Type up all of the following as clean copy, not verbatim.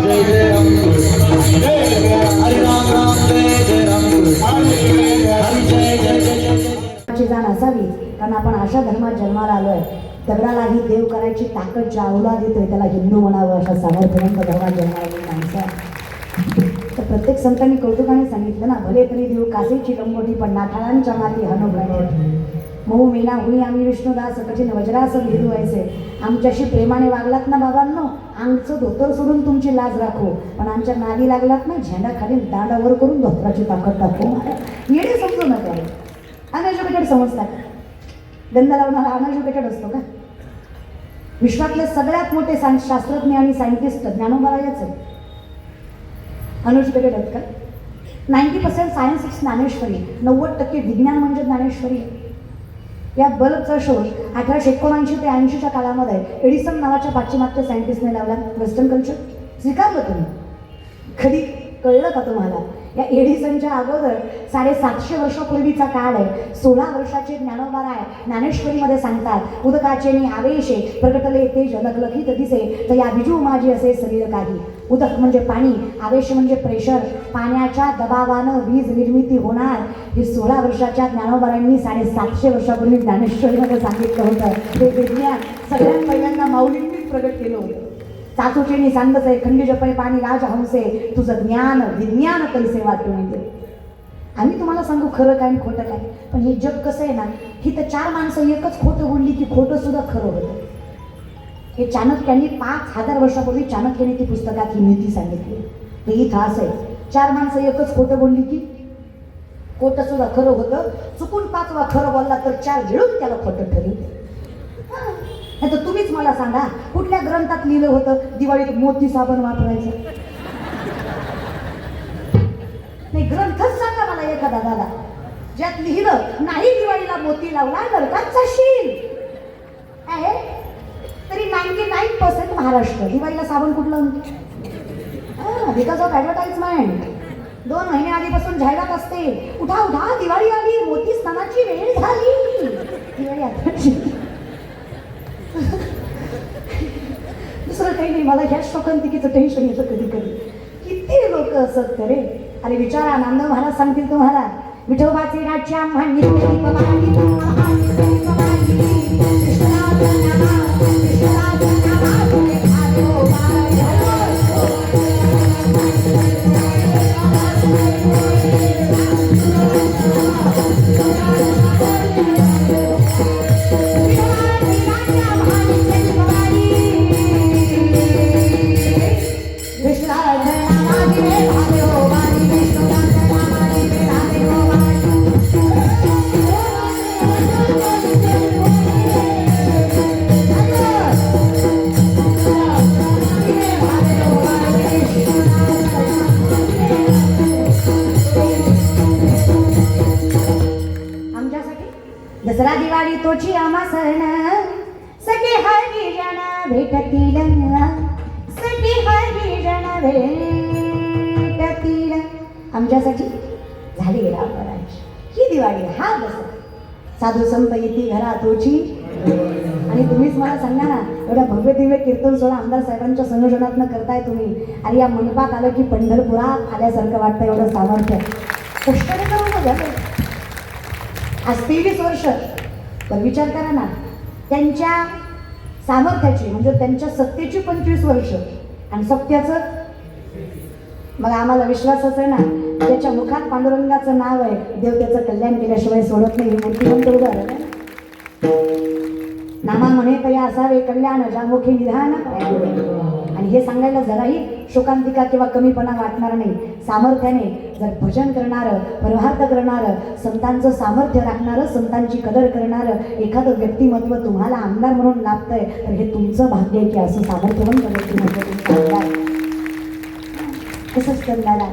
जय जय राम कृष्ण हरे राम राम जय जय राम कृष्ण हरे जय जय जय ची जाण असावी, कारण आपण अशा धर्मात जन्माला आलोय. दगडालाही देव करायची ताकद ज्या अवलाद देतोय त्याला हिंदू म्हणावं, अशा सामर्थ्यवंत धर्मात जन्माला आलेली माणसं आहे. तर प्रत्येक संतांनी कौतुकाने सांगितलं ना, भले तरी देव कासेची लंगोटी पण नाठाळांच्या माती हनुभ्रमोठी. मऊ मीना हुई आम्ही विष्णुदास कठीण वज्रास भेदू व्हायचे. आमच्याशी प्रेमाने वागलात ना बाबांनो, आमचं धोतर सोडून तुमची लाज राखू, पण आमच्या नादी लागलात ना झेंडा खाली दांडावर करून धोत्राची ताकद टाकू. येणे समजू नका, अनएज्युकेटेड समजतात. गंध लावणारा अनएज्युकेटेड असतो का? विश्वातले सगळ्यात मोठे शास्त्रज्ञ आणि सायंटिस्ट ज्ञानोबारायच आहे. अनएज्युकेटेड आहेत का? 90% सायन्स इट्स ज्ञानेश्वरी, 90% विज्ञान म्हणजे ज्ञानेश्वरी. या बल्बचा शोध 1879 ते 80च्या काळामध्ये एडिसन नावाच्या पाश्चिमात्य सायंटिस्टने लावला. वेस्टर्न कल्चर स्वीकारलं तुम्ही? कधी कळलं का तुम्हाला? या एडिसनच्या अगोदर 750 वर्षापूर्वीचा काळ आहे. 16 वर्षाचे ज्ञानोबाराय ज्ञानेश्वरीमध्ये सांगतात, उदकाचे नि आवेशे प्रगटले ते जनकलखित दिसे, तर या बिजू माझी असे शरीर काही. उदक म्हणजे पाणी, आवेश म्हणजे प्रेशर, पाण्याच्या दबावानं वीज निर्मिती होणार. हे 16 वर्षाच्या ज्ञानोबारायांनी 750 वर्षापूर्वी ज्ञानेश्वरीमध्ये सांगितलं होतं. ते विज्ञान सगळ्यात पहिल्यांदा माऊलींनीच प्रगट केलं होतं. चाचोचेनी सांगत खंडी जपय पाणी राजहंसे, तुझं ज्ञान विज्ञान कैसे वाटून येते. आम्ही तुम्हाला सांगू खरं काय आणि खोटं काय, पण हे जग कसं आहे ना, ही तर 4 माणसं एकच खोटं बोलली की खोटं सुद्धा खरं होतं. हे चाणक्यांनी 5000 वर्षापूर्वी चाणक्याने ती पुस्तकात ही नीती सांगितली. हे इथं असं आहे, 4 माणसं एकच खोटं बोलली की खोटं सुद्धा खरं होतं. चुकून 5वा खरं बोलला तर 4 मिळून त्याला खोटं ठरवतं. नाही तर तुम्हीच मला सांगा, कुठल्या ग्रंथात लिहिलं होतं दिवाळीत मोती साबण वापरायचं? नाही, ग्रंथच सांगा मला एखादा दादा ज्यात लिहिलं नाही दिवाळीला मोती लावला नरकात जाशील. आहे तरी 99% महाराष्ट्र दिवाळीला साबण कुठलं म्हणतो? Because of advertisement. 2 महिने आधीपासून जाहिरात असते, उठा उठा दिवाळी आली, मोती स्नानाची वेळ झाली. दिवाळी आठवण दुसरं काही नाही. मला ह्या शोकांतिकीचं टेन्शन येतं कधी कधी. किती लोक असत करे. अरे विचारा, नामदेव महाराज सांगतील तुम्हाला, विठोबाचे राज्य दसरा दिवाळी तोची आम्हा सण, सगळे हरी जण भेटतील, सगळे हरी जण भेटतील. आमच्यासाठी झाली रामराज ही दिवाळी, हा दसरा. साधू संत येती घरा तोची. आणि तुम्हीच मला सांगा ना, एवढ्या भव्य दिव्य कीर्तन सोहळा आमदार साहेबांच्या संयोजनातनं करताय तुम्ही. आणि या मंडपात आलं की पंढरपुरात आल्यासारखं वाटतं. एवढं सामर्थ्य कष्टाने करून झालं. आज 23 वर्ष. पण विचार करा ना, त्यांच्या सामर्थ्याची म्हणजे त्यांच्या सत्तेची 25 वर्ष आणि सत्याचं. मग आम्हाला विश्वासच आहे ना, त्याच्या मुखात पांडुरंगाचं नाव आहे, देव त्याचं कल्याण केल्याशिवाय सोडत नाही. मूर्तिमंत उदाहरण आहे. नामा म्हणे तया असावे कल्याण ज्यामुखी निधान. आणि हे सांगायला जराही शोकांतिका किंवा कमीपणा वाटणार नाही. सामर्थ्याने जर भजन करणारं, परमार्थ करणारं, संतांचं सामर्थ्य राखणारं, संतांची कदर करणारं एखादं व्यक्तिमत्व तुम्हाला आमदार म्हणून लाभतंय, तर हे तुमचं भाग्य आहे की असं सामर्थ्यवंत व्यक्तिमत्व तुमचं आमदार. तसंच करणारा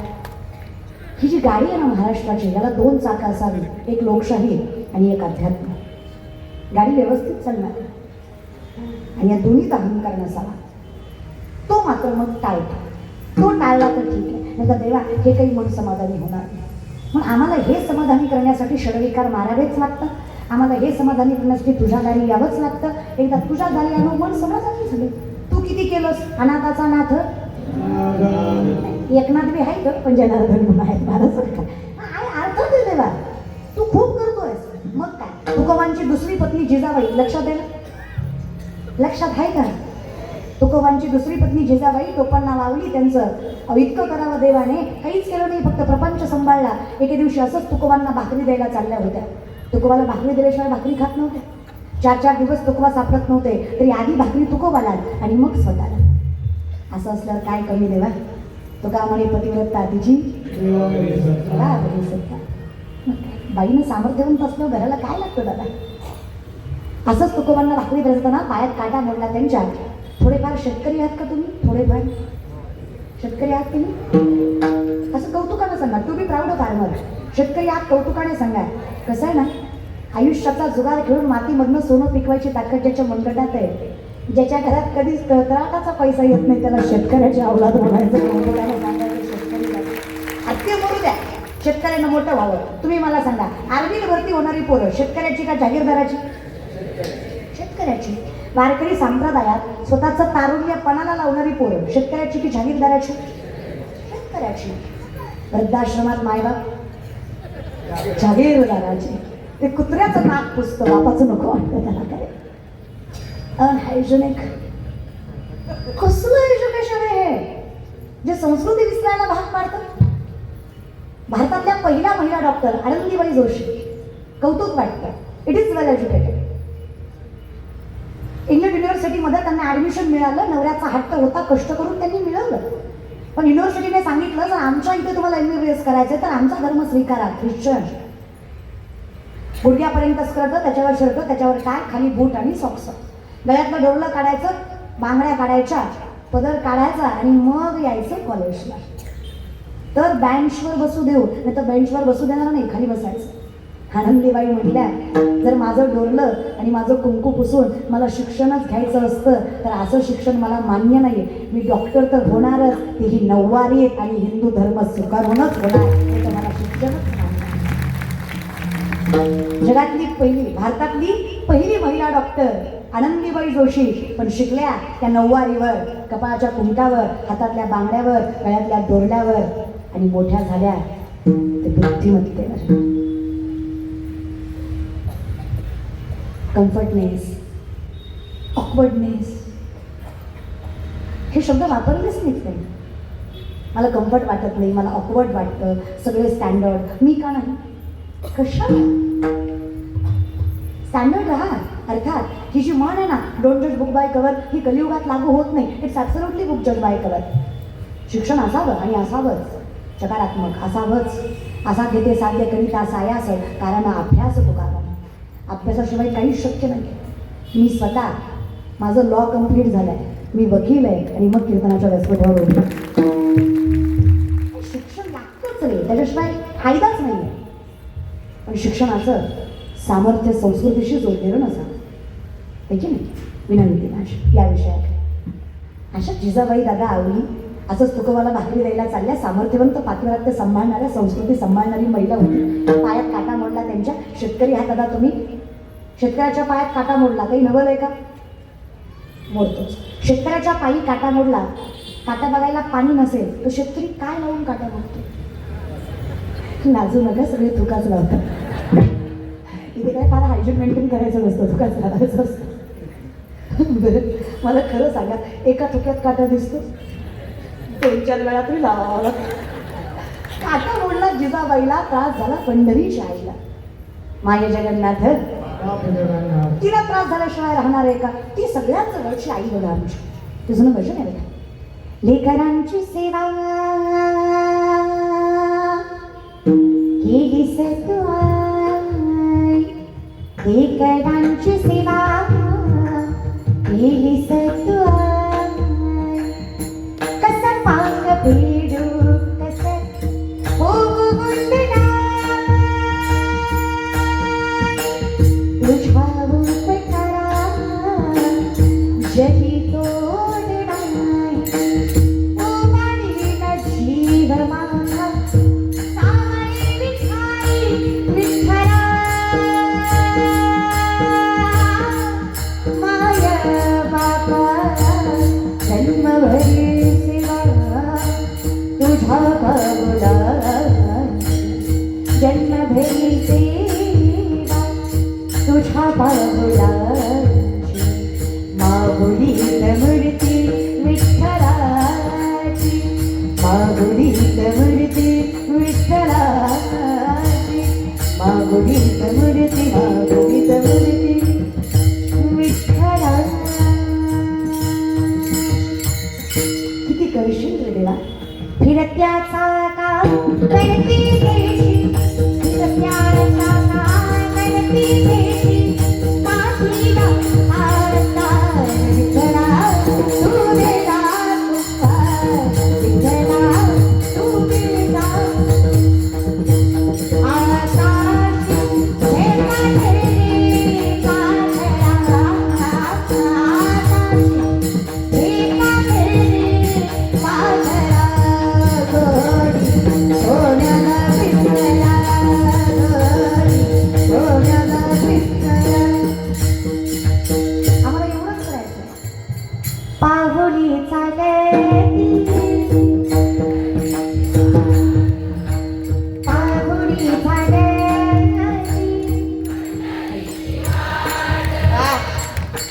ही जी गाडी आहे ना महाराष्ट्राची, याला 2 चाकं असावी, एक लोकशाही आणि एक अध्यात्म. गाडी व्यवस्थित चालणार आणि या दोन्हीत अहंकार नसावा. तो मात्र मग टाळतो. तो टाळला तर ठीक आहे, नाही तर देवा हे काही मन समाधानी होणार नाही. मग आम्हाला हे समाधानी करण्यासाठी षडविकार मारावेच लागतं. आम्हाला हे समाधानी करण्यासाठी तुझ्या दारी यावंच लागतं. एकदा तुझ्या दारी आलो मन समाधानी झाले. तू किती केलंस अनाथाचा नाथ एकनाथ बी आहे पण जनार्दन म्हणून आहेत मला अर्थ दे देवा. तू खूप करतोयस मग काय. तुकोबांची दुसरी पत्नी जिजाबाई लक्षात आहे ना, लक्षात आहे का. तुकोबांची दुसरी पत्नी जिजाबाई टोपणना लावली त्यांचं इतकं करावं देवाने, काहीच केलं नाही, फक्त प्रपंच सांभाळला. एके दिवशी असंच तुकोबांना भाकरी द्यायला चालल्या होत्या. तुकोबाला भाकरी दिल्याशिवाय भाकरी खात नव्हत्या. 4-4 दिवस तुकोबा सापडत नव्हते तरी आधी भाकरी तुकोबाला आणि मग स्वतःला. असं असल्यावर काय कमी देवा. तुका म्हणे पतिव्रता तिची बाईनं सामर्थ्यवंत असलं घराला काय लागतं दादा. असंच तुकोबांना भाकरी देत असताना पायात काटा मोडला त्यांच्या. थोडेफार शेतकरी आहात का तुम्ही, थोडेफार शेतकरी आहात तुम्ही, असं कौतुकानं सांगा. To be proud of farmer. शेतकरी आहात कौतुकाने सांगा. कसं आहे ना, आयुष्याचा जुगार खेळून मातीमधनं सोनं पिकवायची ताकद ज्याच्या मनगटात आहे, ज्याच्या घरात कधीच तळतळाटाचा पैसा येत नाही, त्याला शेतकऱ्याची अवलाद म्हणायचं. कौतुकाने सांगायचं शेतकरी हत्या करू द्या, शेतकऱ्यांना मोठं व्हावं. तुम्ही मला सांगा, आर्मीत भरती होणारी पोरं शेतकऱ्याची का जागीरदाराची. शेतकऱ्याची. वारकरी संप्रदायात स्वतःचं तारुण्य पणाला लावणारी पोरं शेतकऱ्याची की जागीरदाराची. शेतकऱ्याची. वृद्धाश्रमात मायबाप जागीरदाराची. ते कुत्र्याचं नाक पुसतं, बापाचं नको वाटतं त्याला. काय अनहायजेनिक कसलं एज्युकेशन आहे हे, जे संस्कृती विसरायला भाग पाडतं. भारतातल्या पहिल्या महिला डॉक्टर आनंदीबाई जोशी, कौतुक वाटतं. It is well educated. England युनिव्हर्सिटीमध्ये त्यांना ॲडमिशन मिळालं. नवऱ्याचा हट्ट होता, कष्ट करून त्यांनी मिळवलं. पण युनिव्हर्सिटीने सांगितलं जर आमच्या इथे तुम्हाला MBBS करायचं तर आमचा धर्म स्वीकारा, ख्रिश्चन. गुडघ्यापर्यंत स्कर्ट, त्याच्यावर शर्ट, त्याच्यावर टाय, खाली बूट आणि सॉक्स. गळ्यातलं डोरलं काढायचं, बांगड्या काढायच्या, पदर काढायचा आणि मग यायचं कॉलेजला. तर बेंचवर बसू देऊ, नाही तर बेंचवर बसू देणार नाही, खाली बसायचं. आनंदीबाई म्हटल्या जर माझं डोरलं आणि माझं कुंकू पुसून मला शिक्षणच घ्यायचं असतं तर असं शिक्षण मला मान्य नाही. मी डॉक्टर तर होणारच, तेही नऊवारीत आणि हिंदू धर्म स्वीकारूनच होणार, हे तर मला शिक्षणच नाही. जगातली पहिली, भारतातली पहिली महिला डॉक्टर आनंदीबाई जोशी. पण शिकल्या त्या नऊवारीवर, कपाळाच्या कुंकावर, हातातल्या बांगड्यावर, गळ्यातल्या डोरल्यावर. आणि मोठ्या झाल्या ते बुद्धिमत्तेवर. कम्फर्टनेस, ऑकवर्डनेस हे शब्द वापरलेच नाहीत त्यांनी. मला कम्फर्ट वाटत नाही, मला ऑकवर्ड वाटतं, सगळे स्टँडर्ड. मी का नाही, कशाला स्टँडर्ड राहा. अर्थात ही जी म्हण आहे ना, डोंट जज बुक बाय कवर, ही कलियुगात लागू होत नाही. इट्स ॲब्सोल्युटली बुक जज बाय कवर. शिक्षण असावं आणि असावंच, सकारात्मक असावंच. असा घेते साध्य करिता सायास, कारण अभ्यास तुका. अभ्यासाशिवाय काहीच शक्य नाही. मी स्वतः, माझं लॉ कम्प्लीट झालं आहे, मी वकील आहे आणि मग कीर्तनाच्या व्यासपीठावर उभे. शिक्षण लागतंच रे, त्याच्याशिवाय फायदाच नाही आहे. पण शिक्षणाचं सामर्थ्य संस्कृतीशी जोडलेलं नसावं, आहे की नाही. विनंती माझी या विषयात. अशा जिजाबाई दादा आवली असंच तुकोबाला भाकरी द्यायला चालल्या. सामर्थ्यवंत, पातिव्रत्य सांभाळणाऱ्या, संस्कृती सांभाळणारी महिला होती. पायात काटा मोडला त्यांच्या. शेतकरी आहात दादा तुम्ही, शेतकऱ्याच्या पायात काटा मोडला काही नवल आहे का. मोडतोच. शेतकऱ्याच्या पायी काटा मोडला, काटा बघायला पाणी नसेल तर शेतकरी काय लावून काटा मोडतो. लाजू नका, सगळे तुकाच लावतात. इथे काय फार हायजीन मेंटेन करायचं नसतं, तुकाच लावायचं असतं. बरं मला खरं सांगा, एका थुक्यात काटा दिसतो, 2-4 वेळा तरी लावावा लागतो. काटा मोडला जिजाबाईला, त्रास झाला पंढरीच्या आईला. माये जगन्नाथ तिला त्रास झाल्याशिवाय राहणार आहे का. ती सगळ्यात जवळची आई बघा आमची. तुझं भजन आहे बघा. लेकरांची सेवा केली सतुआई, लेकरांची सेवा केली सतुआई. कसं पांग फेडू, कसं होऊ गुंडना, तुझ्या उपकारा जगी तोडणार. तू वाढीला जीव माझा, साई विठाई विठ्ठला, माया बाप तुझा बाबुला जन्म भेटे तुझा बाबुला मागुडीत मूर्ती विठ्ठलाची मागुडीत मूर्ती विठ्ठलाची मागुडीत मूर्ती विठ्ठला. किती करशील रे देवा फिरत्याचा का गणपती देशी फिरत्याचा का गणपती देशी मातीला आरता विठ्ठला तू देला तुका विठ्ठला तू देला आकाशी झेला झेली काठला आकाशी झेला झेली काठला गोडी सोन्याला विठ्ठला गोडी सोन्याला विठ्ठला. आम्हाला एवढंच करायचं. पाहुली चालती पाहुली चालती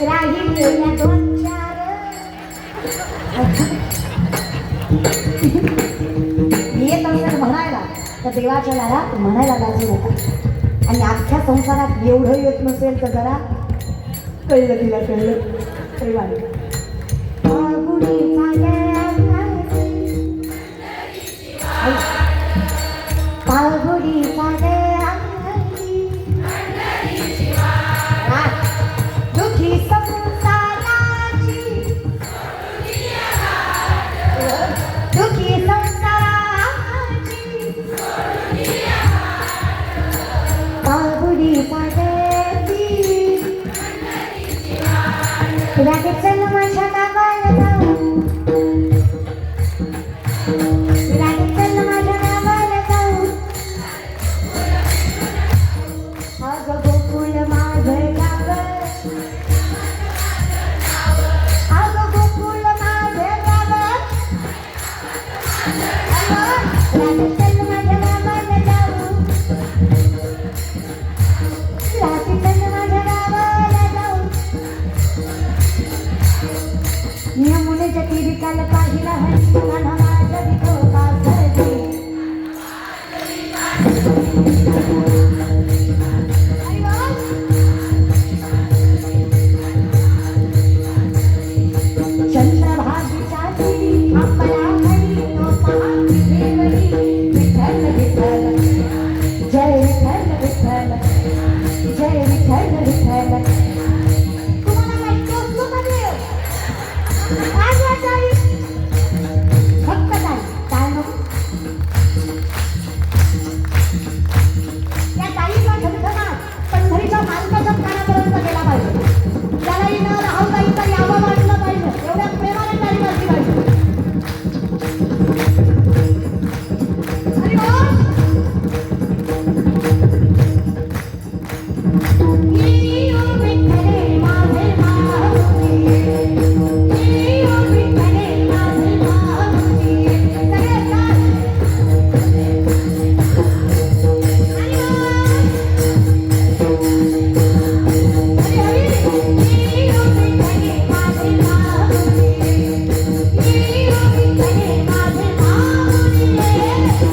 राहिलेल्या दोन चार येत असेल म्हणायला तर देवाच्या दारात म्हणायला लाजू नका. आणि अख्ख्या संसारात एवढं येत नसेल तर जरा कळलं तिला कळलं तरी वाटलं. पाहुणी चालती पाहुणी चालती दुखी संसाराची दुखी संसाराची पाहुणी चालती रागे चल माझ्या गावाला जाऊ रागे चल माझ्या गावाला जाऊ अगं गोकुळ माझं गाव अगं गोकुळ माझं गाव रागे चल माझ्या गावाला जाऊ रागे चल माझ्या गावाला जाऊ. यमुनेच्या तीरी काल पाहिला हरिकाला माझ्या विठोबा सरते. चंद्रभागीच्या तीरी आपला हरी तो पहाती देवरी विठ्ठल विठ्ठल जय विठ्ठल विठ्ठल जय विठ्ठल विठ्ठल. तुम्हाला काही टोचतो का देव? काय वाटाई फक्त काय काय नको त्या ताईचा धडधडाट पंढरीच्या मालकाच्या कानापर्यंत गेला पाहिजे. त्याला येणं राहू काही तर यावं वाटलं पाहिजे. एवढ्या प्रेमाने ताई वाजली पाहिजे. हरी बोल. येऊ विठ्ठले माझे माऊली येऊ विठ्ठले माझे माऊली सगळे साथ. हरी बोल. हरी हरी येऊ विठ्ठले माझे माऊली येऊ विठ्ठले माझे माऊली विठ्ठल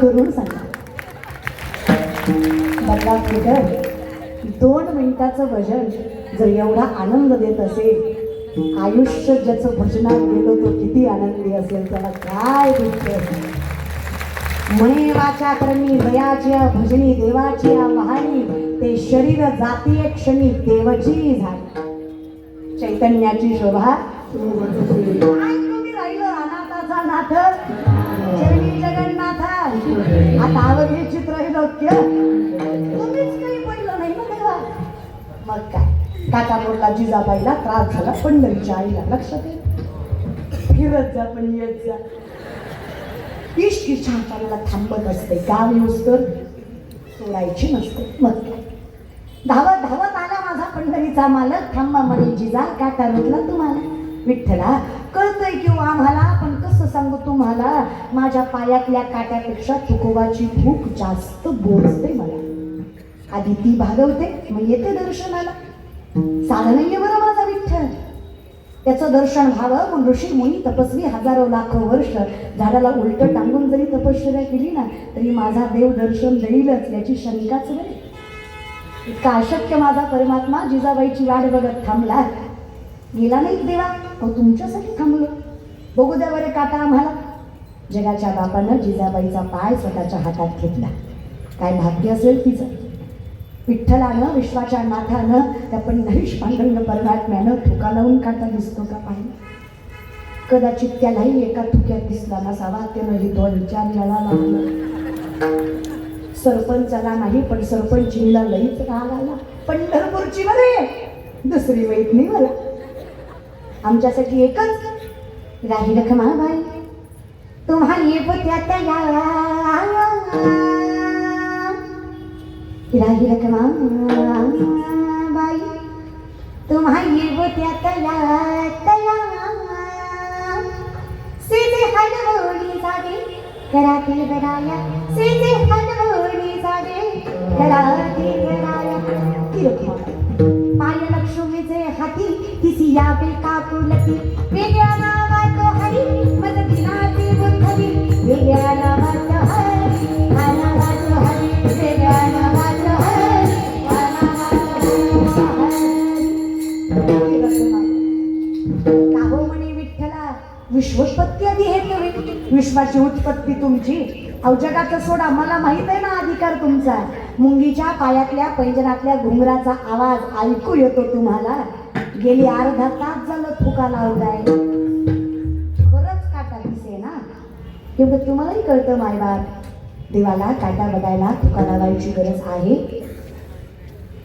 करून सांगा. बदलापूरकर 2 मिनिटाचं भजन जर एवढा आनंद देत असेल, आयुष्य ज्याचं भजनात गेलो तो किती आनंदी असेल, त्याला काय दुःख. म्हणे वाचा करणी दयाच्या भजनी देवाची वाहनी, ते शरीर जातीय क्षणी देवची झाली. चैतन्याची शोभा तुम्ही राहिलं अनाथाचा नाथ चरणी जगन्नाथा. आता आवडले चित्र हे डोक्य तुम्हीच काही पडलं नाही ना तेव्हा. मग काय काका बोलला जिजाबाईला त्रास झाला पंढरीच्या आईला. लक्षात येईल फिरत जा पण येत जा. इष्टीच्या हाताला थांबत असते, गाव येऊस तर सोडायची नसते. मग काय धावत धावत आला माझा पंढरीचा मालक. थांबा म्हणे जिजा काटा रोखला तुम्हाला. विठ्ठला कळतंय किंवा आम्हाला, पण कसं सांगू तुम्हाला, माझ्या पायातल्या काट्यापेक्षा तुकोबाची भूक जास्त बोलते मला. आधी ती भागवते मग येते दर्शनाला. साधं नाहीये बरं माझा विठ्ठल. त्याचं दर्शन व्हावं म्हणून ऋषी मुनी तपस्वी हजारो लाखो वर्ष झाडाला उलट टांगून जरी तपश्चर्या केली ना, तरी माझा देव दर्शन देईलच याची शंकाच नाही. इतका अशक्य माझा परमात्मा जिजाबाईची वाट बघत थांबला. गेला नाही देवा, अहो तुमच्यासाठी थांबलो. बघू द्या बरे काटा आम्हाला. जगाच्या बापानं जिजाबाईचा पाय स्वतःच्या हातात घेतला. काय भाग्य असेल तिचं. विठ्ठलानं विश्वाच्या नाथानं त्या पंढरीश पांडुरंग परमात्म्यानं ठोका लावून काटा दिसतो का पाहिजे. कदाचित त्यालाही एका थुक्यात दिसला नसावा. त्यानं ही दोन विचारायला लागलं. सरपंचाला नाही पण सरपंचीला लईच राग आला. पंढरपूरची बरे दुसरी माहीत नाही मला. आमच्यासाठी एकच राही रखमाबाई तुम्हा येत्या त्या राही रखमाबाई तुम्हा येत्या त्या सीते हलवणी जागे करातील बराया. सीते हलवणी जागे करातील बराया. ती रखमाबाई पाय लक्ष्मीचे हाती तिसी या बेका कुलती. वेगळ्या नावात हरी मज दिनाची बुद्धवी. वेगळ्या नावात हरी नावात हरी. वेगळ्या नावात हरी काहो म्हणे विठ्ठला विश्वोत्पत्ती आधी हे तुम्ही. विश्वाची उत्पत्ती तुमची. अहो जगाचं सोडा, मला माहित आहे ना अधिकार तुमचा. मुंगीच्या पायातल्या पैंजणातल्या घुंगराचा आवाज ऐकू येतो तुम्हाला. गेली अर्धा तास झालं थुका लावलाय. खरंच काटा दिसे ना, किंवा तुम्हालाही कळतं मायबाप. देवाला काटा बघायला थुका लावायची गरज आहे.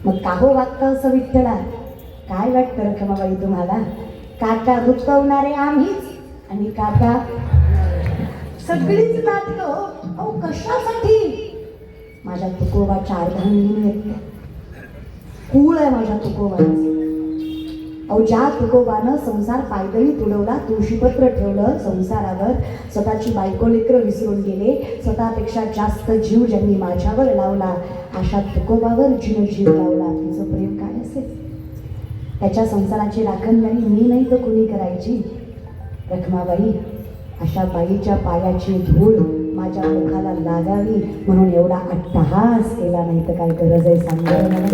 मग काहो वागतं असं विठ्ठला. काय वाटतं रखमाबाई तुम्हाला. काटा रुचवणारे आम्हीच आणि काटा सगळीच नाटकं. अहो कशासाठी. माझ्या तुकोबाच्या अर्धांगिनी आहेत. कुळ आहे माझ्या तुकोबाचं. अहो ज्या तुकोबानं संसार पायदळी तुडवला, तुळशीपत्र ठेवलं संसारावर, स्वतःची बायको लेकरं विसरून गेले, स्वतःपेक्षा जास्त जीव ज्यांनी माझ्यावर लावला, अशा तुकोबावर जिनं जीव लावला. तुझं प्रेम काय असेल. त्याच्या संसाराची राखणदारी मी नाही तर कुणी करायची. रखमाबाई अशा बाईच्या पायाची धूळ माझ्या मुखाला लागावी म्हणून एवढा अट्टहास केला. नाही तर काय गरज आहे सांगा मला.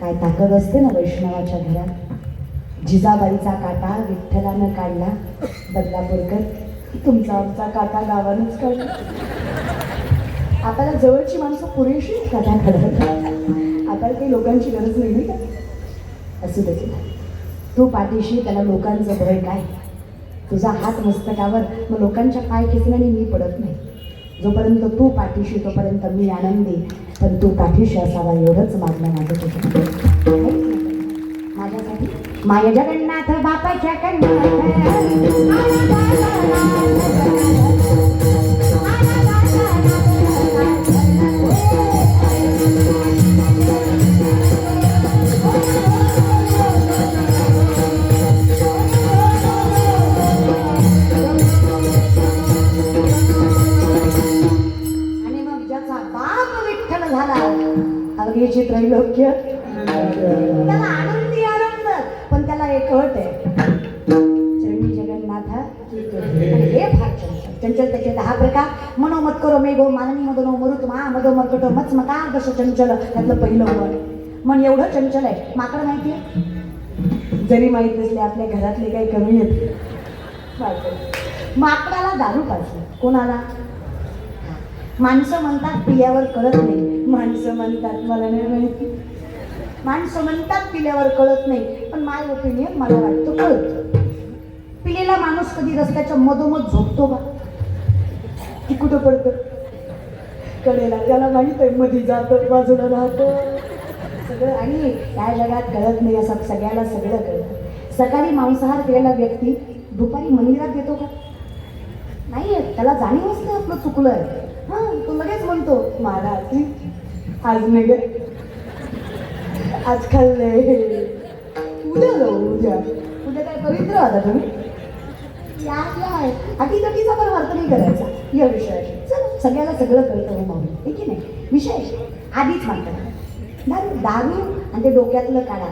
काय ताकद असते ना वैष्णवाच्या घरात. जिजाबाईचा काटा विठ्ठलानं काढला. बदलापूरकर तुमचा आमचा काटा गावानंच काढला. आपल्याला जवळची माणसं पुरेशी काटा काढत. आपल्याला काही लोकांची गरज नाही का. असू दे तू पाठीशी. त्याला लोकांचं भय काय. तुझा हात मस्तकावर, मग लोकांच्या पाय खेचण्याने मी पडत नाही. जोपर्यंत तू पाठीशी तोपर्यंत मी आनंदी. पण तू पाठीशी असावा एवढंच मागणं माझं. माझ्यासाठी माय जगन्नाथ बापाच्या अवघेची त्रैलोक्य. त्याला आनंदी आनंद. पण त्याला एक अट आहे. चरणी जगन्नाथा हे फार चंचल त्याचे 10 प्रकार. मनोमत करो मेघो माननी मदनो मरुत मा मदो मरकटो मच मकार दश चंचल. त्यातलं पहिलं मन एवढं चंचल आहे. माकड माहिती आहे, जरी माहीत नसले आपल्या घरातले काही कमी येत. माकडाला दारू पाजली. कोणाला? माणसं म्हणतात पिल्यावर कळत नाही. माणसं म्हणतात मला नाही माहिती. माणसं म्हणतात पिल्यावर कळत नाही, पण माय ओपिनियन मला वाटतं कळत. पिलेला माणूस कधी रस्त्याच्या मधोमध झोपतो का? की कुठं पडतं? कडेला. त्याला माहित आहे मध्ये जातं बाजूला राहतं सगळं. आणि या जगात कळत नाही असं सगळ्याला सगळं कळतं. सकाळी मांसाहार केलेला व्यक्ती दुपारी मंदिरात येतो का? नाही येत. त्याला जाणीव असते आपलं चुकलं आहे. हां, तो लगेच म्हणतो महाराज आज नाही आज खाल्ले, उद्या जाऊ. उद्या उद्या काय पवित्र आता तुम्ही या आहे. अटीतटीचा पण अर्थ नाही करायचा या विषयाची. चल सगळ्याला सगळं कळतं हो माऊली, हे की नाही. विषय आधीच म्हणतात दारू. दारू आणि ते डोक्यातलं काढा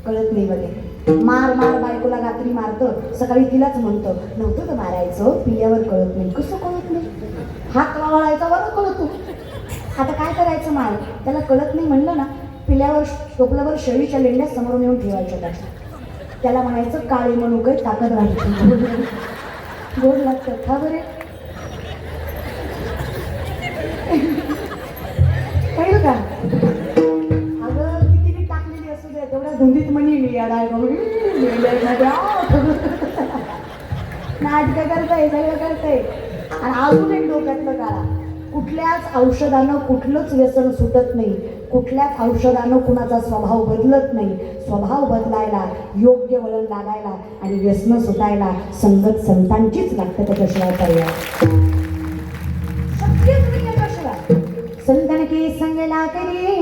कळत नाही बघे. मार मार बायकोला रात्री मारतं, सकाळी तिलाच म्हणतं नव्हतं तर मारायचं, पिल्यावर कळत नाही. कसं कळत नाही? हात वळायचा बरं कळतो. आता काय करायचं मार? त्याला कळत नाही म्हणलं ना, पिल्यावर टोपल्यावर शेळीच्या लेंड्या समोरून येऊन ठेवायच्या. त्याला म्हणायचं काळे म्हणू काही ताकद राहायची. गोड लागतं खा बरे. कळलं का? अगं किती मी टाकलेली असू दे तेवढ्या धुंदीत म्हणी मी अडाय नाटकं करताय सगळं करताय. आणि अजून एक डोक्यातलं काढा, कुठल्याच औषधानं कुठलंच व्यसन सुटत नाही. कुठल्याच औषधानं कुणाचा स्वभाव बदलत नाही. स्वभाव बदलायला, योग्य वळण लागायला आणि व्यसन सुटायला संगत संतांचीच लागतं. त्याच्याशिवाय पर्याय शक्यच नाही. त्याच्याशिवाय संतन के संग ला करी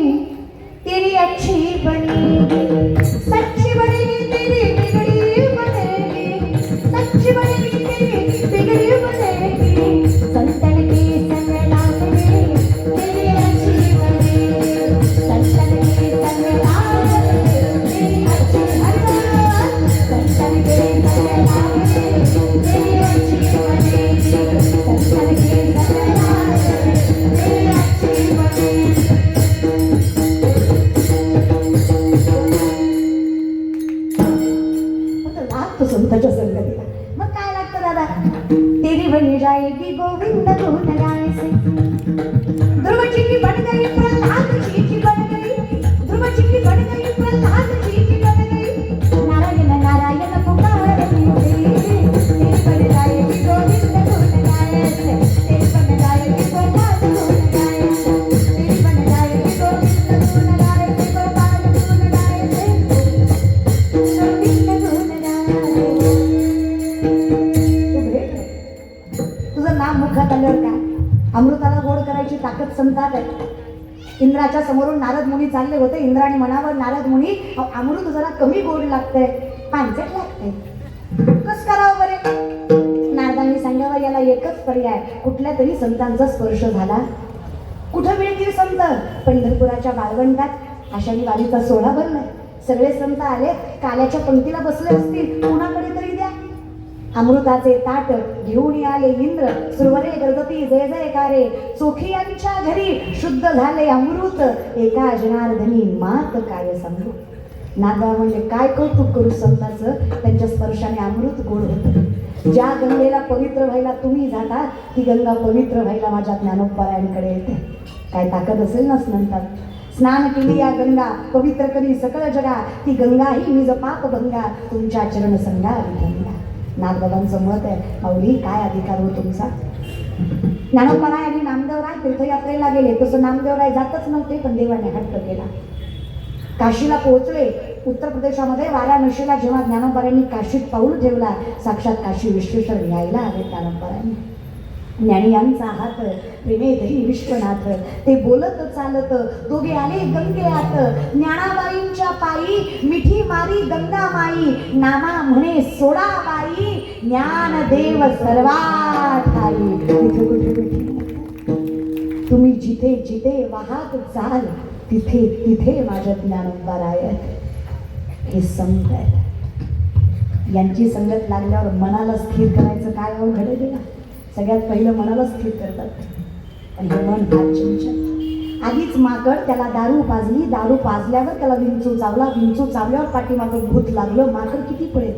तेरी अच्छी बनेगी, सच्ची बनेगी तेरी बिगड़ी बनेगी, सच्ची बनेगी तेरी बिगड़ी बनेगी. संतन के संग ला करी तेरी अच्छी बनेगी, संतन के संग ला करी तेरी अच्छी बनेगी, संतन के संग ला करी तेरी अच्छी बनेगी, संतन के संग ला करी तेरी अच्छी बनेगी. संतांच्या संगतीला मग काय लागतं दादा? तेरी बनी जाएगी गोविंद गुण गाए से, ध्रुव जी की बन गई प्रहलाद जी की बन गई, ध्रुव जी की बन गई प्रहलाद जी की बन गई. नारायण नारायण पुकारती तेरी बन जाएगी गोविंद गुण गाए से, तेरी बन जाएगी प्रहलाद गुण गाए से, तेरी बन जाएगी गोविंद गुण गाए से, प्रहलाद गुण गाए से, गोविंद गुण गाए. तुझं नाम मुखात आल्यावर काय? अमृताला गोड करायची ताकद संतात आहे. इंद्राच्या समोरून नारद मुनी चालले होते. इंद्राने म्हणावं नारद मुनी अमृत जरा कमी गोड लागतंय, पांचट लागतंय, कस करावं बरे? नारदांनी सांगावं याला एकच पर्याय, कुठल्या तरी संतांचा स्पर्श झाला. कुठं मिळतील संत? पंढरपुराच्या बाळवंटात आषाढी वारीचा सोहळा भरलाय. सगळे संत आले, काल्याच्या पंक्तीला बसले असतील, कुणाकडे तरी द्या. अमृताचे ताट घेऊन आले इंद्र, सुरवरे गर्दती जय जयकारे, चोखियांच्या घरी शुद्ध झाले अमृत, एका जनार्दनी मात काय सांगू. नादा म्हणजे काय कौतुक करू संताचं, त्यांच्या स्पर्शाने अमृत गोड होतं. ज्या गंगेला पवित्र व्हायला तुम्ही जाता, ती गंगा पवित्र व्हायला माझ्या ज्ञानोबरायांकडे येते. काय ताकद असेल ना स्नानात. स्नान केली या गंगा पवित्र करी सकळ जगा, ती गंगा ही निज पाप भंगा, तुमच्या चरण संगा विधंगा. नागबाबांचं मत आहे, माऊली काय अधिकार हो तुमचा? ज्ञानोबराय आणि नामदेवराय तीर्थयात्रेला गेले, तसं नामदेवराय जातच नव्हते, पण देवाने हट्ट केला. काशीला पोहोचले. उत्तर प्रदेशामध्ये वाराणसीला जेव्हा ज्ञानोबरायांनी काशीत पाऊल ठेवला, साक्षात काशी विश्वेश्वर यायला आले ज्ञानोबरायांनी. ज्ञानी यांचा हात प्रेमे धरी विश्वनाथ, ते बोलत चालत दोघे आले गंगेआत. ज्ञानाबाईंच्या पायी मिठी मारी गंगा माई, नामा म्हणे सोडाबाई, ज्ञान देव सर्वात ठाई. तिथे कुठे भेटली तुम्ही, जिथे जिथे वाहत जाल तिथे तिथे माझ्या ज्ञानोबराय. हे संत आहे, यांची संगत लागल्यावर मनाला स्थिर करायचं काय अवघड आहे. सगळ्यात पहिलं मनाला स्थिर करतात आणि हे मन फार चंचल. आधीच माकड त्याला दारू पाजली, दारू पाजल्यावर त्याला विंचू चावला, विंचू चावल्यावर पाठीमागं भूत लागलं. माकड किती पडेल.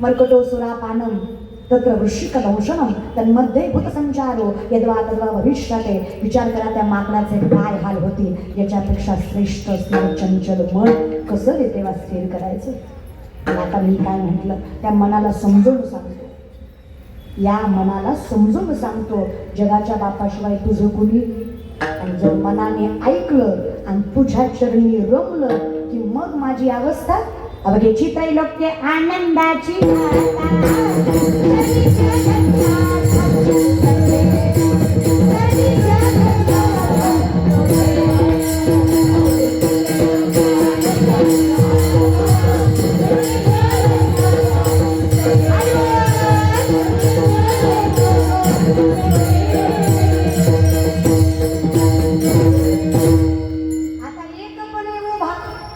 मर्कटोसुरा पानम तत्र वृश्चिक दंशनम तन्मध्ये भूतसंचारो यद्वा तद्वा भविष्याते. विचार करा त्या माकडाचे काय हाल होतील. याच्यापेक्षा श्रेष्ठ असणारं चंचल मन कसं रे तेव्हा स्थिर करायचं. आता मी काय म्हटलं, त्या मनाला समजून सांगतो, या मनाला समजून सांगतो, जगाच्या बापाशिवाय तुझं कुणी. आणि जर मनाने ऐकलं आणि तुझ्या चरणी रमलं की मग माझी अवस्था अवघेची त्रैलोक्य आनंदाची.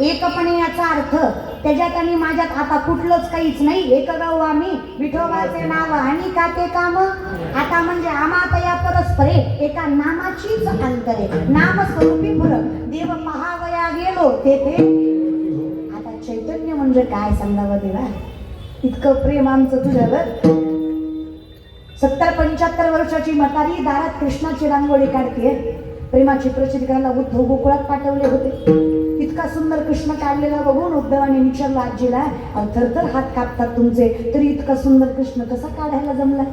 एकपणे याचा अर्थ त्याच्यात आणि माझ्यात आता कुठलंच काहीच नाही. एक गाव आम्ही विठोबाचे नाव आणि का ते काम. आता म्हणजे आम्हात या परस्परे एका नामाचीच अंतरे. नामस्वरूपी फरक. देव पहावया गेलो तेथे. आता चैतन्य म्हणजे काय सांगावं देवा. इतकं प्रेम आमचं तुझ्यावर. 70-75 वर्षाची म्हातारी दारात कृष्णाची रांगोळी काढते. प्रेमाची प्रचिती करायला उद्धव गोकुळात पाठवले होते. इतका सुंदर कृष्ण काढलेला बघून उद्धवाने विचारलं आजीला, थरथर हात कापतात तुमचे, तरी इतका सुंदर कृष्ण कसा काढायला जमला.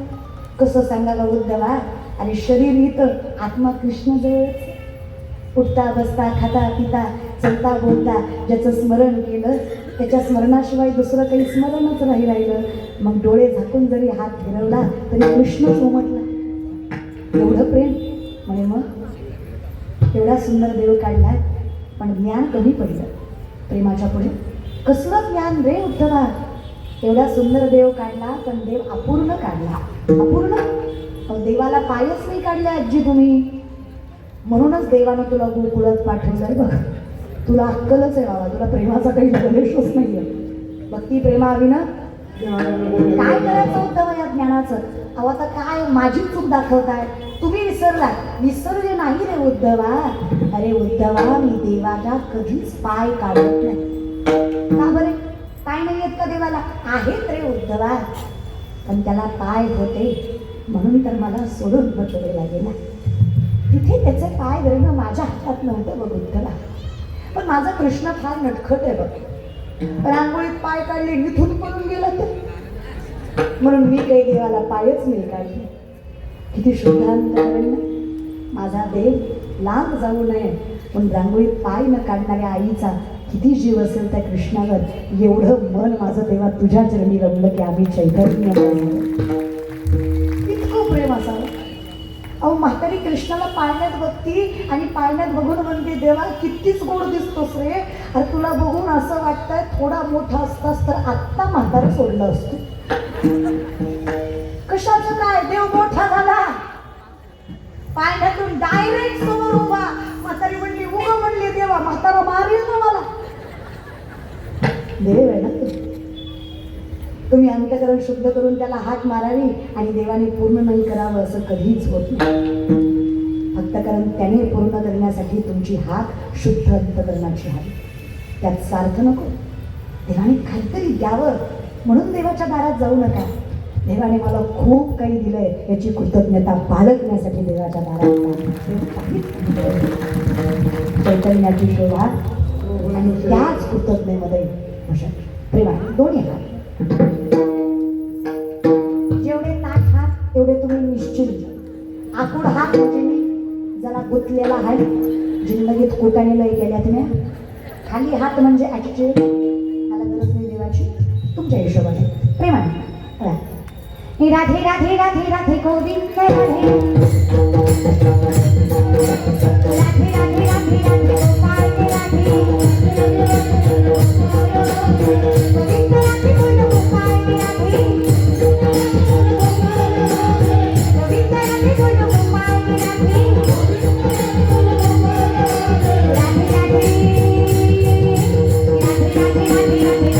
कसं सांगायला उद्धवा. अरे शरीर इथं, आत्मा कृष्ण जवळच. उठता बसता खाता पिता चलता बोलता ज्याचं स्मरण केलं त्याच्या स्मरणाशिवाय दुसरं काही स्मरणच नाही राहिलं. मग डोळे झाकून जरी हात फिरवला तरी कृष्णच उमटला. एवढं प्रेम म्हणे. मग एवढा सुंदर देव काढला पण ज्ञान कमी पडलं प्रेमाच्या पुढे. कसलं ज्ञान रे उद्धवा. एवढा सुंदर देव काढला पण देव अपूर्ण काढला. अपूर्ण. देवाला पायच नाही काढले आजी तुम्ही. म्हणूनच देवानं तुला गोकुळात पाठवलंय बघ. तुला अक्कलच आहे बाबा. तुला प्रेमाचा काही गणेशच नाहीये. भक्ती प्रेमाविना काय करायचं उद्धव या ज्ञानाचं. अहो आता काय माझी चूक दाखवताय तुम्ही. विसरले नाही रे उद्धवा. अरे उद्धवा मी देवाला कधीच पाय काढत नाही. का बरे. पाय नाही येत का देवाला. आहेत रे उद्धवा पण त्याला पाय होते म्हणून तर मला सोडून बसवलेला गेला. तिथे त्याचे पाय धरणं माझ्या हातात नव्हतं बघ उद्धवा. पण माझा कृष्ण फार नटखट आहे बघ. रांगोळीत पाय काढले इथून पळून गेला तर म्हणून मी काही देवाला पायच नाही काढले. किती शुद्धांतरण. माझा देव लांब जाऊ नये पण रांगोळीत पाय न काढणाऱ्या आईचा किती जीव असेल त्या कृष्णावर. एवढं मन माझं देवा तुझ्या चरणी रमलं की आम्ही चैतन्य. इतकं प्रेम असावं. अहो म्हातारी कृष्णाला पाळण्यात बघती आणि पाळण्यात बघून म्हणते देवा कितीच गोड दिसतोस रे. अरे तुला बघून असं वाटतंय थोडा मोठा असतास तर आत्ता म्हातारा सोडलं असतं. कशाचं काय. देव मोठा झाला पाळण्यातून डायरेक्ट समोर उभा. म्हातारी म्हणली उगा म्हणली देवा म्हातारा मारेल ना मला. देव आहे ना तुम्ही अंतःकरण शुद्ध करून त्याला हाक मारावी आणि देवाने पूर्ण नाही करावं असं कधीच होत नाही. फक्त कारण त्याने पूर्ण करण्यासाठी तुमची हाक शुद्ध अंतःकरणाची हवी. त्यात स्वार्थ नको. देवाने काहीतरी द्यावं म्हणून देवाच्या दारात जाऊ नका. देवाने मला खूप काही दिलंय याची कृतज्ञता बाळगण्यासाठी देवाच्या दारात चैतन्याची शोभा आणि त्याच कृतज्ञतेमध्ये प्रेमाने दोन्ही हात. जेवढे ताठ हात तेवढे तुम्ही निश्चित. आकुड हात म्हणजे मी जरा गुंतलेला आहे. जिंदगीत कुटाने लय केल्या तुम्ही. खाली हात म्हणजे ॲटिट्यूड. मला गरज नाही देवाची. तुमच्या हिशोबाने प्रेमाने. राधे राधे राधे राधे गोविंद राधे राधे राधे राधे राधे गोपाल राधे गोविंद राधे गोविंद गोपाल राधे गोविंद राधे गोविंद गोपाल राधे राधे राधे राधे राधे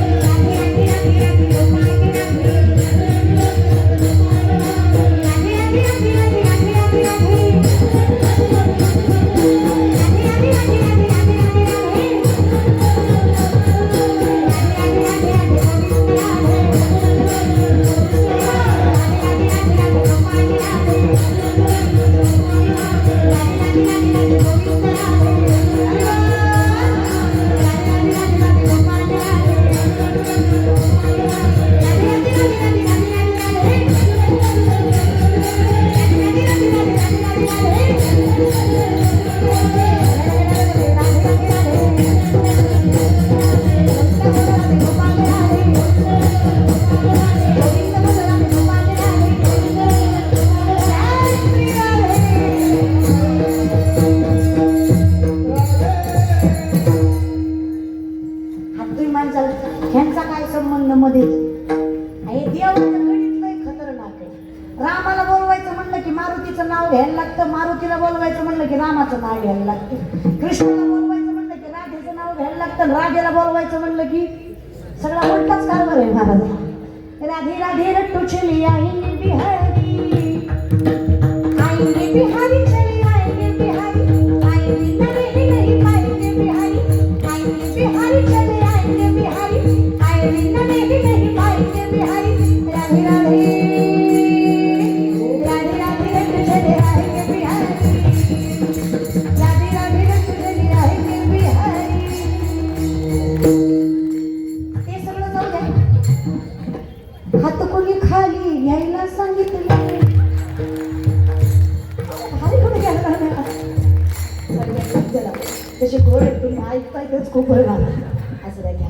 गोविंद राधे की मारुतीचं नाव घ्यायला लागतं, मारुतीला बोलवायचं म्हणलं की रामाचं नाव घ्यायला लागतं, कृष्णाला बोलवायचं म्हणलं की राधेचं नाव घ्यायला लागतं, राधेला बोलवायचं म्हणलं की सगळा उलटाच कारभार आहे महाराज. राधे राधे रट्टू चली आएंगे बिहारी, आएंगे बिहारी चली आएंगे बिहारी, आएंगे नहीं नहीं पाएंगे बिहारी, आएंगे बिहारी चले आएंगे बिहारी, आएंगे नहीं नहीं पाएंगे बिहारी. राधे राधे राधे राधे रट्टू चले आएंगे बिहारी, राधे राधे रट्टू चले आएंगे बिहारी. ते सगळं जाऊ द्या. हात कोणी खाली घ्यायला सांगितलं, खाली कोणी घ्यायला तसे गोड आहेत तुम्ही ऐकताय तेच खूप वेळ झाला. असं नाही घ्या,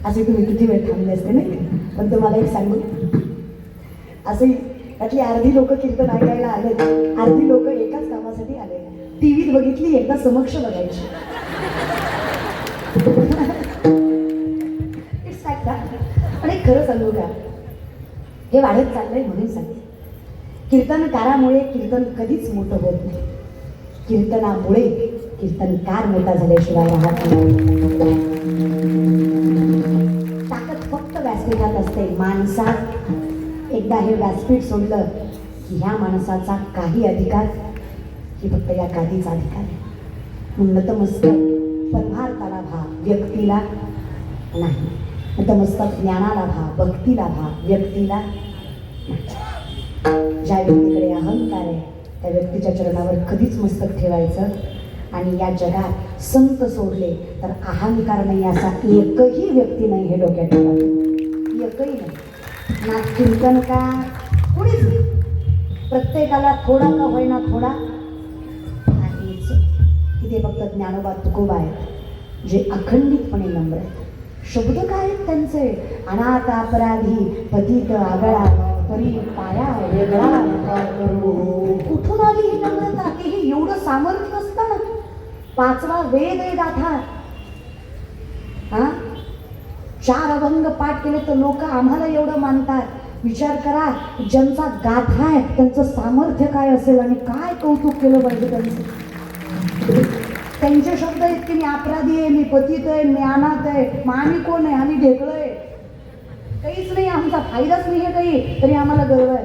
असे तुम्ही किती वेळ थांबले असते नाही. पण तुम्हाला एक सांगू, असे त्यातली अर्धी लोक कीर्तन ऐकायला आले, अर्धी लोक एकाच कामासाठी आले. टीव्हीत बघितली एकदा समक्ष बघायची. It's like that. आणि खरं सांगू का, हे वाढत चाललंय म्हणून सांगते. कीर्तनकारामुळे कीर्तन कधीच मोठं होत नाही, कीर्तनामुळे कीर्तनकार मोठा झाल्याशिवाय राहत नाही. ताकद फक्त व्यासपीठात असते. माणसात एकदा हे व्यासपीठ सोडलं की ह्या माणसाचा काही अधिकार, ही फक्त या गादीचा अधिकार आहे. नतमस्तक परमार्थाला भाव, व्यक्तीला नाही. नतमस्तक ज्ञानाला भाव, भक्तीला भाव, व्यक्तीला नाही. ज्या व्यक्तीकडे अहंकार आहे त्या व्यक्तीच्या चरणावर कधीच मस्तक ठेवायचं. आणि या जगात संत सोडले तर अहंकार नाही असा एकही व्यक्ती नाही, हे डोक्यात ठेवा. एकही नाही. ना कीर्तनकार कुणीच नाही. प्रत्येकाला थोडा का होईना थोडा आहेच. इथे फक्त ज्ञानोबा तुकोबा आहेत जे अखंडितपणे नम्र आहेत. शब्द काय आहेत त्यांचे, अनाथ अपराधी पतित आगळा तरी पाया वेगळा करू. कुठून आली ही नम्रता? तेही एवढं सामर्थ्य असताना. 5वा वेद आहे गाथा. हा 4 अभंग पाठ केले तर लोक आम्हाला एवढं मानतात. विचार करा, ज्यांचा गाथा आहे त्यांचं सामर्थ्य काय असेल आणि काय कौतुक केलं पाहिजे त्यांचं. त्यांचे शब्द आहेत की मी अपराधी आहे, मी पतित आहे, मी अनाथ आहे. मग आम्ही कोण आहे? आम्ही ढेकळं काहीच नाही, आमचा फायदाच नाही आहे काही, तरी आम्हाला गर्व आहे.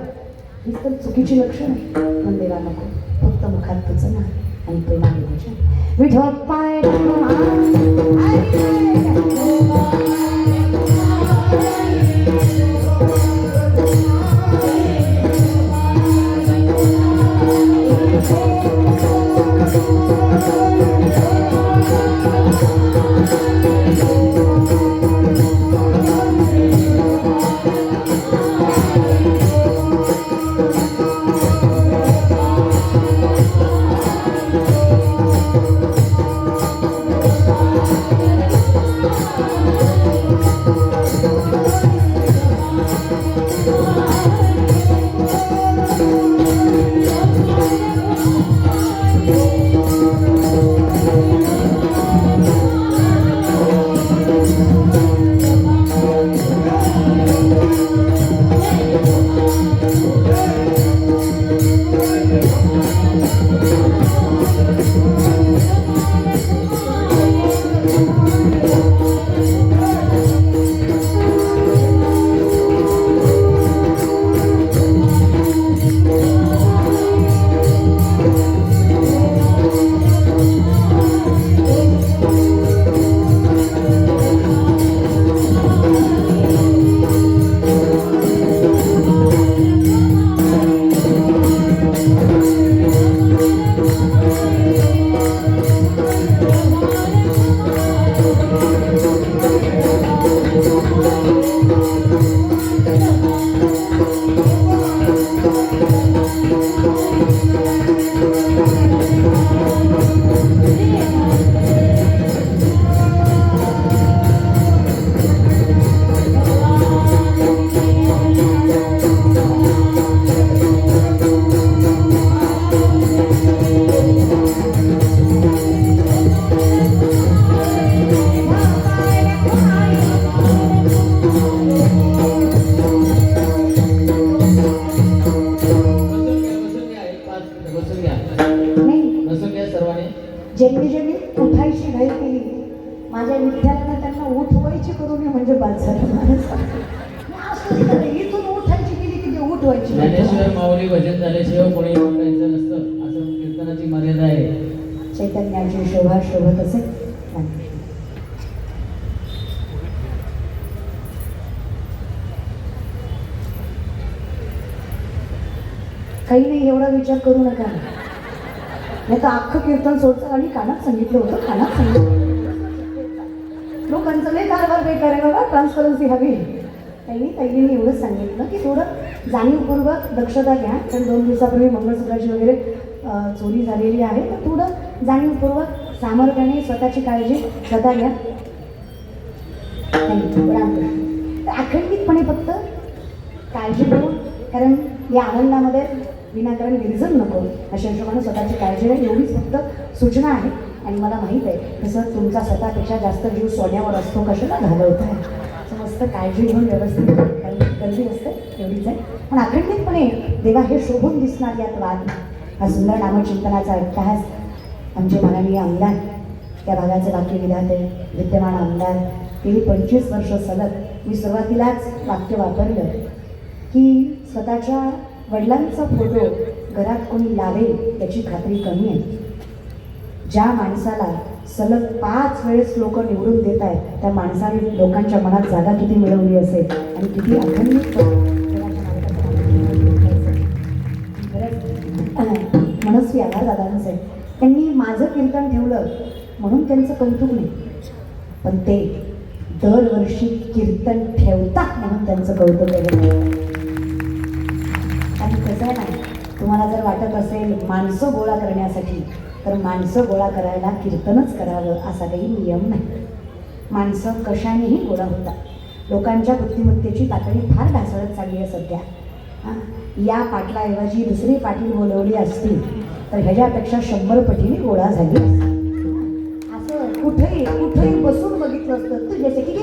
हीच तर चुकीची लक्षण आहे. पण देवा नको, फक्त मुखात तुझं ना आणि प्रेमाने भजन. विठो पाय ज्यांनी उठायची घाई केली माझ्या विठ्ठलानं त्यांना उठवायची करून म्हणजे बाद झालं. इथून उठायची केली की ते उठवायची. ज्ञानेश्वर माऊली भजन झाल्याशिवाय कोणी उठायचं नसतं असं कीर्तनाची मर्यादा आहे. चैतन्याची शोभा शोभत असेल. काही नाही एवढा विचार करू नका. नाही तर अख्खं कीर्तन सोडतं आणि कानात सांगितलं होतं कानात सांगितलं लोकांचं नाही कारभार बेकार आहे बाबा ट्रान्सपरन्सी हवी. ताईंनी एवढंच सांगितलं की थोडं जाणीवपूर्वक दक्षता घ्या. कारण 2 दिवसापूर्वी मंगळसूत्राची वगैरे चोरी झालेली आहे तर थोडं जाणीवपूर्वक सामर्थ्याने स्वतःची काळजी स्वतः घ्या. तर अखंडितपणे फक्त काळजी घेऊन कारण या आनंदामध्ये विनाकारण विरजन नको अशा हिशोबाने स्वतःची काळजी घ्या एवढीच फक्त सूचना आहे. आणि मला माहीत आहे तसं तुमचा स्वतःपेक्षा जास्त जीव सोन्यावर असतो कशाला घालवत आहे. मस्त काळजी घेऊन व्यवस्थित गर्दी असते एवढीच आहे. पण अखंडितपणे देवा हे शोभून दिसणार यात वाद. हा सुंदर नामचिंतनाचा अट्टहास आमचे माननीय आमदार त्या भागाचे वाक्य विधाते विद्यमान आमदार गेली 25 वर्ष सलग मी सुरुवातीलाच वाक्य वापरलं की स्वतःच्या वडिलांचा फोटो घरात कोणी लावेल त्याची खात्री कमी आहे. ज्या माणसाला सलग 5 वेळेस लोक निवडून देत आहेत त्या माणसाने लोकांच्या मनात जागा किती मिळवली असेल आणि किती अखंडित मनस्वी आभार दादांचं आहे. त्यांनी माझं कीर्तन ठेवलं म्हणून त्यांचं कौतुक नाही पण ते दरवर्षी कीर्तन ठेवतात म्हणून त्यांचं कौतुक आहे. आणि कसं आहे ना तुम्हाला जर वाटत असेल माणसं गोळा करण्यासाठी तर माणसं गोळा करायला कीर्तनच करावं असा काही नियम नाही. माणसं कशानेही गोळा होतात. लोकांच्या बुद्धिमत्तेची पातळी फार ढासळत चालली आहे सध्या. या पाटलाऐवजी दुसरी पाटील बोलवली असती तर ह्याच्यापेक्षा 100 पटीने गोळा झाली. असं कुठेही बसून बघितलं असतं तू जसे की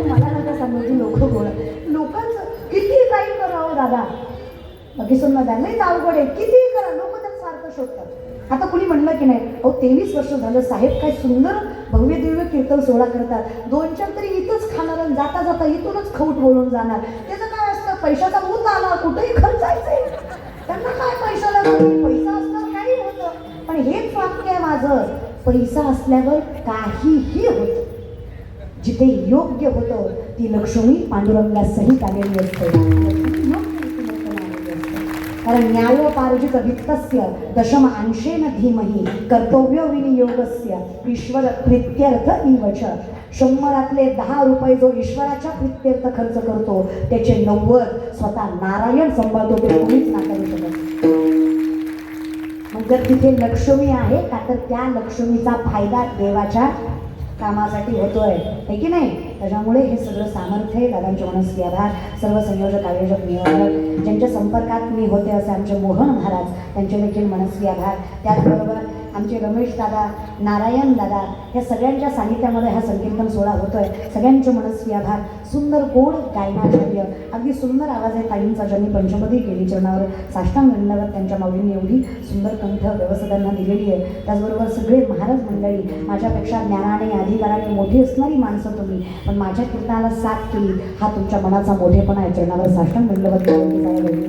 मला नका सांगायची लोक गोळा लोकांचं किती काही करावं दादा बाकी सुद्धा द्या नाही अवघड आहे किती करा लोक त्यात स्वार्थ शोधतात. आता कुणी म्हणलं की नाही अहो 23 वर्ष झालं साहेब काय सुंदर भव्य दिव्य कीर्तन सोहळा करतात 2-4 तरी इथंच खाणार आणि जाता जाता इथूनच खौट बोलून जाणार. त्याचं काय असतं पैशाचा भूत आला कुठेही खर्चायचंय त्यांना काय पैशाला पैसा असणार काही होतं. पण हेच वाक्य आहे माझं पैसा असल्यावर काहीही होतं. जिथे योग्य होतं ती लक्ष्मी पांडुरंगा सहित आलेली असते. कारण न्यायोपार्जित वित्तस्य दशम अंशेन धीमहि कर्तव्य विनियोगस्य ईश्वर प्रीत्यर्थ इवच. 100 10 रुपये जो ईश्वराच्या प्रीत्यर्थ खर्च करतो त्याचे 90 स्वतः नारायण सांभाळतो ते कोणीच नाकारू शकत. मग जर तिथे लक्ष्मी आहे का तर त्या लक्ष्मीचा फायदा देवाच्या कामासाठी होतोय हे की नाही. त्याच्यामुळे हे सगळं सामर्थ्य आहे. दादांचे मनस्वी आभार. सर्व संयोजक आयोजक नियोजक ज्यांच्या संपर्कात मी होते असे आमचे मोहन महाराज त्यांचे देखील मनस्वी आभार. त्याचबरोबर आमचे रमेश दादा नारायण दादा या सगळ्यांच्या सानिध्यामध्ये हा संकीर्तन सोहळा होतोय. सगळ्यांचे मनस्वी आभार. सुंदर गोड गायनाचार्य अगदी सुंदर आवाज आहे ताईंचा ज्यांनी पंचपदी केली चरणावर साष्टांग दंडवत त्यांच्या माऊलींनी एवढी सुंदर कंठ व्यवस्थांना दिलेली आहे. त्याचबरोबर सगळे महाराज मंडळी माझ्यापेक्षा ज्ञानाने अधिकाराने मोठी असणारी माणसं तुम्ही पण माझ्या कीर्तनाला साथ केली हा तुमच्या मनाचा मोठेपणा आहे. चरणावर साष्टांग दंडवत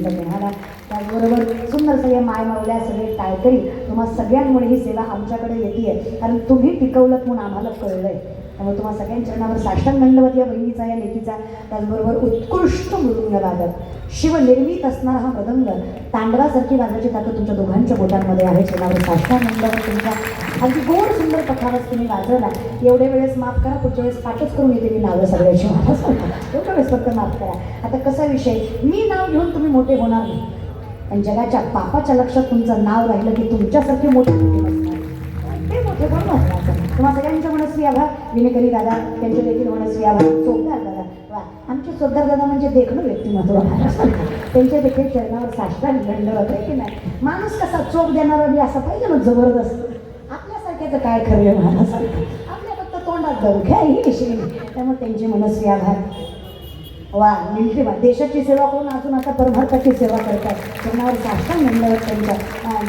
घेणारा त्याचबरोबर सुंदर सगळे माय मावल्या सगळे टाळकरी तुम्हा सगळ्यांमुळे ही सेवा आमच्याकडे येते कारण तुम्ही टिकवलं म्हणून आम्हाला कळलंय. त्यामुळे तुम्हाला सगळ्यांच्या चरणावर साष्टांग दंडवत या बहिणीचा या लेकीचा. त्याचबरोबर उत्कृष्ट मृदुंग वादक शिवनिर्मित असणारा हा मृदंग तांडवासारखी वाजवायची ताकद तुमच्या दोघांच्या बोटांमध्ये आहे. चरणावर साष्टांग दंडवत तुमच्या अगदी गोड सुंदर पथावच तुम्ही वाजवला. एवढ्या वेळेस माफ करा पुढच्या वेळेस पाठच करून येते मी नावं सगळ्याची मला एवढ्या वेळेस फक्त माफ करा. आता कसा विषय मी नाव घेऊन तुम्ही मोठे होणार नाही पण जगाच्या पापाच्या लक्षात तुमचं नाव राहिलं की तुमच्यासारखे मोठे ते मोठे पण महत्वाचं. तुम्हाला सगळ्यांच्या मनस्वी आभार. विनेकरी दादा त्यांचे देखील मनस्वी आभार. चोपदार दादा वा आमचे चोपदार दादा म्हणजे देखणं व्यक्तिमत्व त्यांच्या देखील चरणावर साष्टांग दंडवत आहे की नाही. माणूस कसा चोप देणारा बी असा पाहिजे ना जबरदस्त आपल्यासारख्याचं काय खरं माणूस आपल्या फक्त तोंडात जाऊ घ्या ही विषय त्यामुळे त्यांचे मनस्वी आभार. वा मिळते वा देशाची सेवा करून अजून आता परमार्थाची सेवा करतात. चरणावर साष्टांग दंडवत त्यांच्या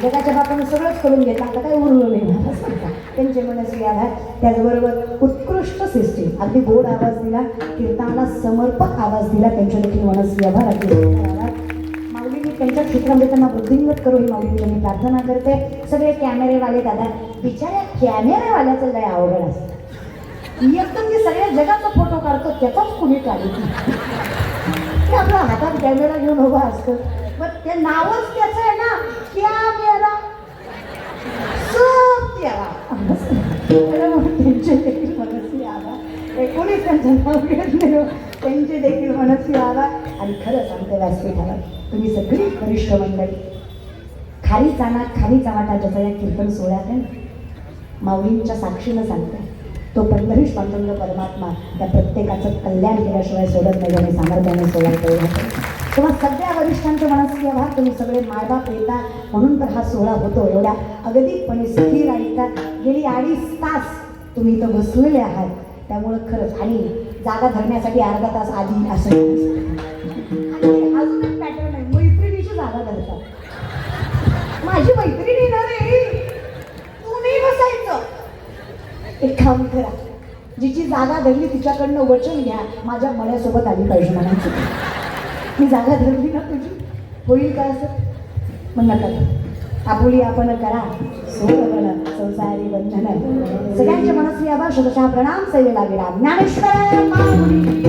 जगाच्या बापानं सगळंच करून घेतलं, आता काय उरलं नाही मला सांगता. त्यांचे मनस्वी आभार. त्याचबरोबर उत्कृष्ट सिस्टीम, अगदी गोड आवाज दिला, कीर्तनाला समर्पक आवाज दिला, त्यांचे देखील मनस्वी आभार. अगदी सुंदर आभार. माऊलींनी त्यांच्या क्षेत्रामध्ये त्यांना वृद्धिंगत करू ही माऊलींची मी प्रार्थना करते. सगळे कॅमेरेवाले दादा, बिचाऱ्या कॅमेरेवाल्याचं लय अवघड असतं. एकदम जे सगळ्या जगाचा फोटो काढतो त्याचाच कुणी काढतो. ते आपल्या हातात कॅमेरा घेऊन उभा असतो, पण ते नावच त्याचं आहे ना, कॅमेरा. सब त्याला त्यांचे देखील मनस्वी आभार. कोणीच त्यांचं नाव घेत नाही, त्यांचे देखील मनस्वी आभार. आणि खरं सांगते व्यासपीठाला, तुम्ही सगळी वरिष्ठ मंडळी खाली चाना खाली चावाटा ज्याचा या कीर्तन सोहळ्यात आहे, माऊलींच्या साक्षीनं सांगते, तो पंढरीश पांडुरंग परमात्मा त्या प्रत्येकाचं कल्याण केल्याशिवाय सोडत नाही आणि सामर्थ्याने सोडत नाही. तेव्हा सगळ्या वरिष्ठांचे मनस्वी आभार. तुम्ही सगळे मायबाप येतात म्हणून तर हा सोहळा होतो. एवढ्या अगदीपणे स्थिर ऐकतात. गेली 2.5 तास तुम्ही इथं बसलेले आहात, त्यामुळं खरंच. आणि जागा धरण्यासाठी अर्धा तास आधी असं. आणि अजून एक पॅटर्न आहे, मैत्रिणीची जागा धरतात. माझी मैत्रीण येणार आहे, तुम्ही बसायचं. एक काम करा, जिची जागा धरली तिच्याकडनं वचन घ्या, माझ्या मण्यासोबत आली पाहिजे म्हणायची. मी जागा धरली ना तुझी, होईल का असं? मग नका, आपुली आपण करा सोडवण संसारी बंधन. सगळ्यांचे मनस्वी आभार. शतशः प्रणाम सेवेला विराम. ज्ञानेश्वर माऊली.